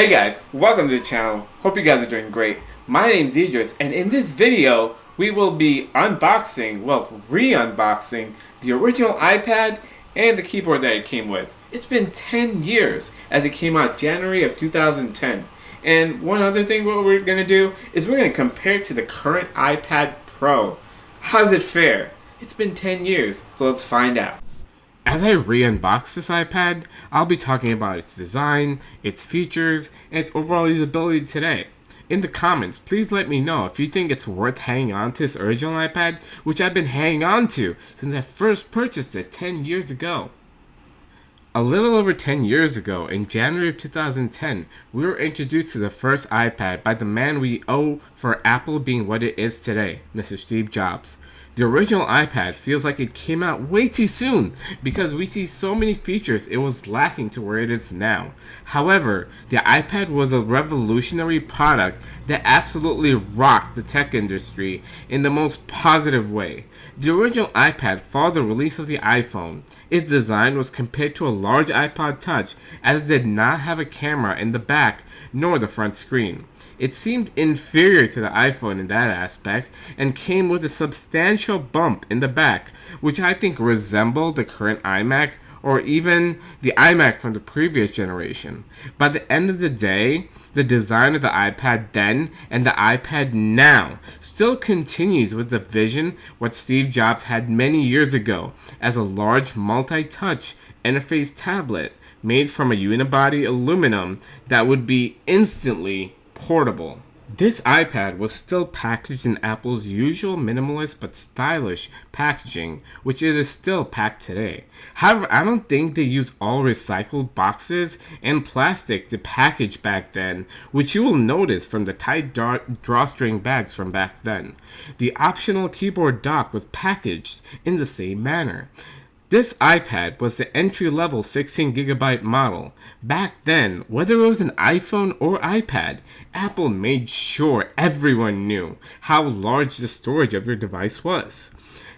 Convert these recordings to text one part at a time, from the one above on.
Hey guys, welcome to the channel. Hope you guys are doing great. My name's Idris, and in this video, we will be unboxing, re-unboxing the original iPad and the keyboard that it came with. It's been 10 years as it came out January of 2010. And one other thing what we're going to do is we're going to compare it to the current iPad Pro. How's it fare? It's been 10 years, so let's find out. As I re-unbox this iPad, I'll be talking about its design, its features, and its overall usability today. In the comments, please let me know if you think it's worth hanging on to this original iPad, which I've been hanging on to since I first purchased it 10 years ago. A little over 10 years ago, in January of 2010, we were introduced to the first iPad by the man we owe for Apple being what it is today, Mr. Steve Jobs. The original iPad feels like it came out way too soon because we see so many features it was lacking to where it is now. However, the iPad was a revolutionary product that absolutely rocked the tech industry in the most positive way. The original iPad followed the release of the iPhone. Its design was compared to a large iPod Touch as it did not have a camera in the back nor the front screen. It seemed inferior to the iPhone in that aspect and came with a substantial bump in the back, which I think resembled the current iMac or even the iMac from the previous generation. By the end of the day, the design of the iPad then and the iPad now still continues with the vision what Steve Jobs had many years ago as a large multi-touch interface tablet made from a unibody aluminum that would be instantly portable. This iPad was still packaged in Apple's usual minimalist but stylish packaging, which it is still packed today. However, I don't think they used all recycled boxes and plastic to package back then, which you will notice from the tight drawstring bags from back then. The optional keyboard dock was packaged in the same manner. This iPad was the entry-level 16GB model. Back then, whether it was an iPhone or iPad, Apple made sure everyone knew how large the storage of your device was.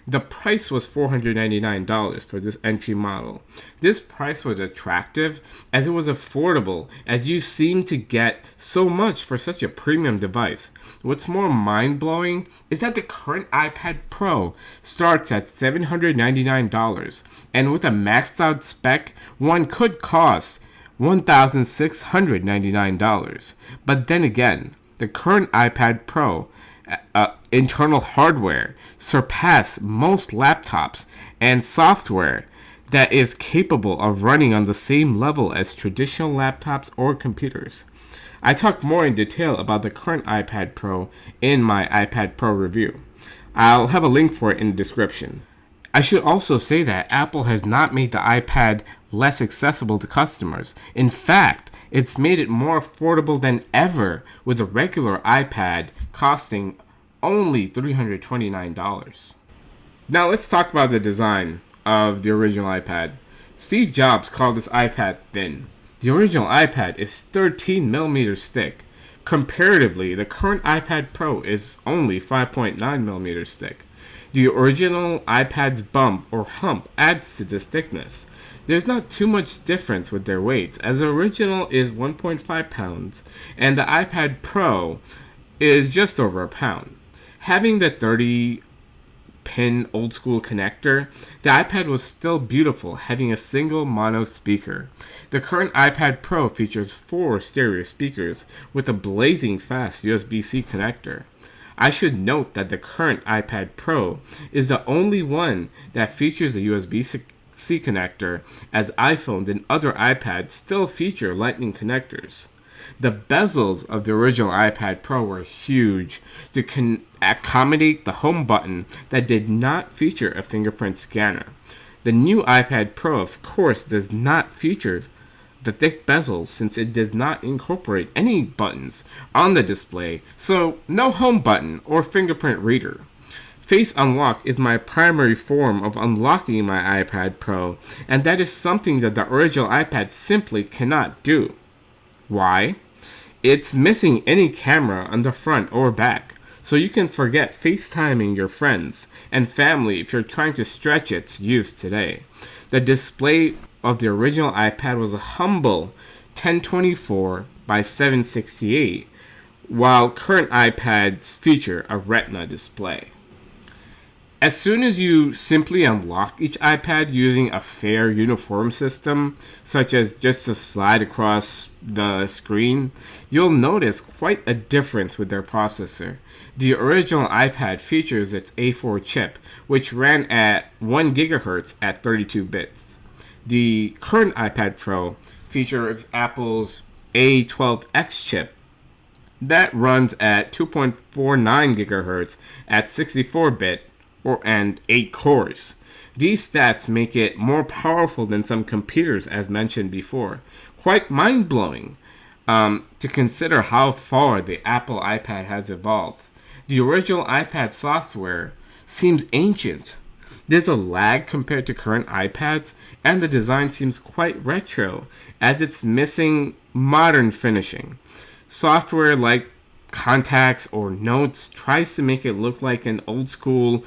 The price was $499 for this entry model. This price was attractive as it was affordable, as you seem to get so much for such a premium device. What's more mind-blowing is that the current iPad Pro starts at $799, and with a maxed out spec, one could cost $1,699. But then again, the current iPad Pro internal hardware surpass most laptops and software that is capable of running on the same level as traditional laptops or computers. I talk more in detail about the current iPad Pro in my iPad Pro review. I'll have a link for it in the description. I should also say that Apple has not made the iPad less accessible to customers. In fact, it's made it more affordable than ever, with a regular iPad costing only $329. Now let's talk about the design of the original iPad. Steve Jobs called this iPad thin. The original iPad is 13mm thick. Comparatively, the current iPad Pro is only 5.9mm thick. The original iPad's bump or hump adds to this thickness. There's not too much difference with their weights, as the original is 1.5 pounds and the iPad Pro is just over a pound. Having the 30-pin old school connector, the iPad was still beautiful, having a single mono speaker. The current iPad Pro features 4 stereo speakers with a blazing fast USB-C connector. I should note that the current iPad Pro is the only one that features a USB-C connector, as iPhones and other iPads still feature Lightning connectors. The bezels of the original iPad Pro were huge to accommodate the home button that did not feature a fingerprint scanner. The new iPad Pro, of course, does not feature the thick bezels since it does not incorporate any buttons on the display, so no home button or fingerprint reader. Face Unlock is my primary form of unlocking my iPad Pro, and that is something that the original iPad simply cannot do. Why? It's missing any camera on the front or back, so you can forget FaceTiming your friends and family if you're trying to stretch its use today. The display of the original iPad was a humble 1024 by 768, while current iPads feature a Retina display. As soon as you simply unlock each iPad using a fair uniform system, such as just a slide across the screen, you'll notice quite a difference with their processor. The original iPad features its A4 chip, which ran at 1 GHz at 32 bits. The current iPad Pro features Apple's A12X chip that runs at 2.49 GHz at 64-bit and 8 cores. These stats make it more powerful than some computers, as mentioned before. Quite mind-blowing to consider how far the Apple iPad has evolved. The original iPad software seems ancient. There's a lag compared to current iPads, and the design seems quite retro, as it's missing modern finishing. Software like Contacts or Notes tries to make it look like an old school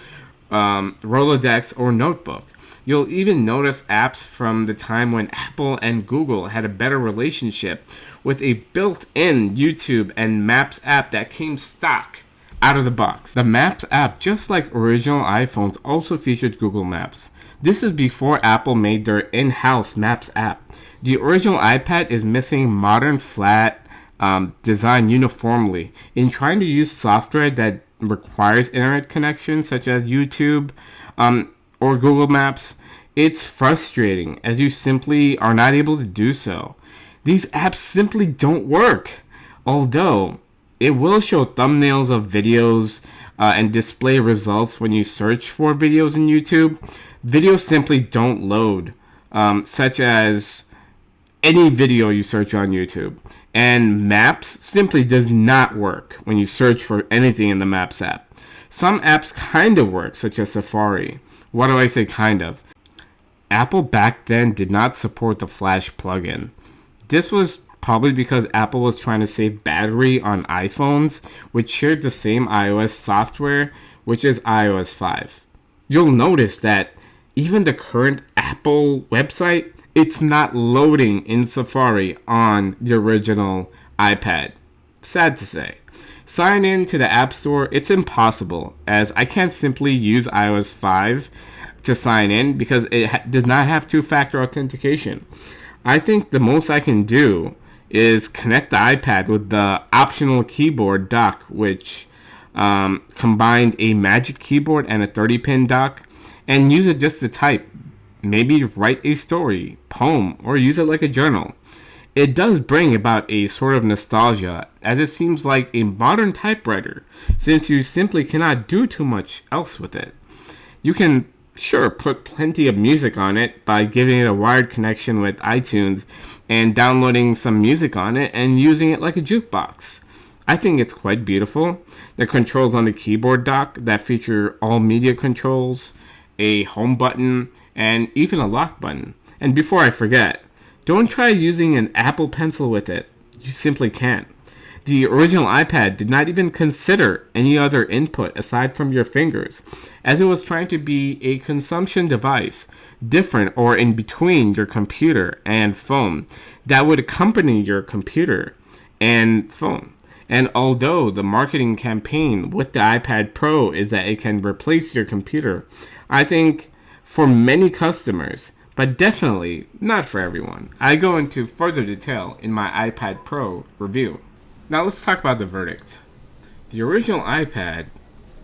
Rolodex or notebook. You'll even notice apps from the time when Apple and Google had a better relationship, with a built-in YouTube and Maps app that came stock out of the box. The Maps app, just like original iPhones, also featured Google Maps. This is before Apple made their in-house Maps app. The original iPad is missing modern flat design uniformly. In trying to use software that requires internet connection, such as YouTube or Google Maps, it's frustrating as you simply are not able to do so. These apps simply don't work. Although it will show thumbnails of videos and display results when you search for videos in YouTube, videos simply don't load, such as any video you search on YouTube. And Maps simply does not work when you search for anything in the Maps app. Some apps kind of work, such as Safari. What do I say kind of? Apple back then did not support the Flash plugin. This was probably because Apple was trying to save battery on iPhones, which shared the same iOS software, which is iOS 5. You'll notice that even the current Apple website, it's not loading in Safari on the original iPad. Sad to say. Sign in to the App Store, it's impossible, as I can't simply use iOS 5 to sign in because it does not have two-factor authentication. I think the most I can do is connect the iPad with the optional keyboard dock, which combined a Magic Keyboard and a 30-pin dock, and use it just to type. Maybe write a story, poem, or use it like a journal. It does bring about a sort of nostalgia, as it seems like a modern typewriter, since you simply cannot do too much else with it. You can sure put plenty of music on it by giving it a wired connection with iTunes and downloading some music on it and using it like a jukebox. I think it's quite beautiful. The controls on the keyboard dock that feature all media controls, a home button, and even a lock button. And before I forget, don't try using an Apple Pencil with it. You simply can't. The original iPad did not even consider any other input aside from your fingers, as it was trying to be a consumption device, different or in between your computer and phone, that would accompany your computer and phone. And although the marketing campaign with the iPad Pro is that it can replace your computer, I think for many customers, but definitely not for everyone. I go into further detail in my iPad Pro review. Now let's talk about the verdict. The original iPad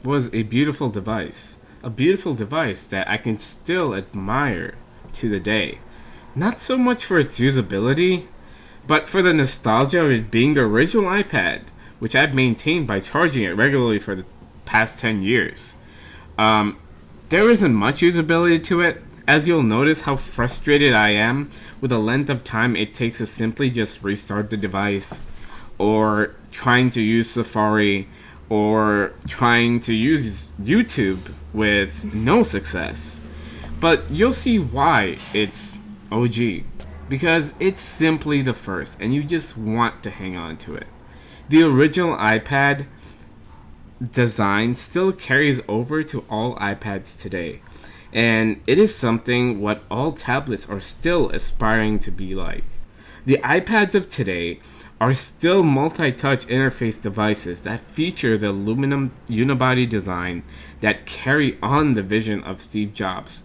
was a beautiful device that I can still admire to the day. Not so much for its usability, but for the nostalgia of it being the original iPad, which I've maintained by charging it regularly for the past 10 years. There isn't much usability to it, as you'll notice how frustrated I am with the length of time it takes to simply just restart the device, or trying to use Safari, or trying to use YouTube with no success. But you'll see why it's OG. Because it's simply the first, and you just want to hang on to it. The original iPad design still carries over to all iPads today. And it is something what all tablets are still aspiring to be like. The iPads of today are still multi-touch interface devices that feature the aluminum unibody design that carry on the vision of Steve Jobs.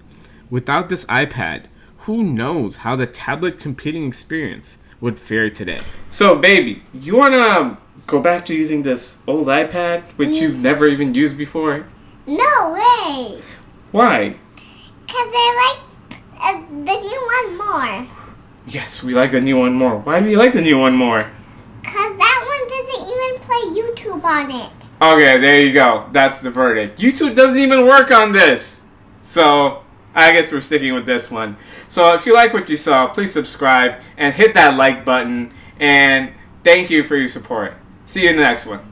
Without this iPad, who knows how the tablet computing experience would fare today. So, baby, you want to go back to using this old iPad, which you've never even used before? No way! Why? Because I like the new one more. Yes, we like the new one more. Why do you like the new one more? Because that one doesn't even play YouTube on it. Okay, there you go. That's the verdict. YouTube doesn't even work on this. So, I guess we're sticking with this one. So, if you like what you saw, please subscribe and hit that like button. And thank you for your support. See you in the next one.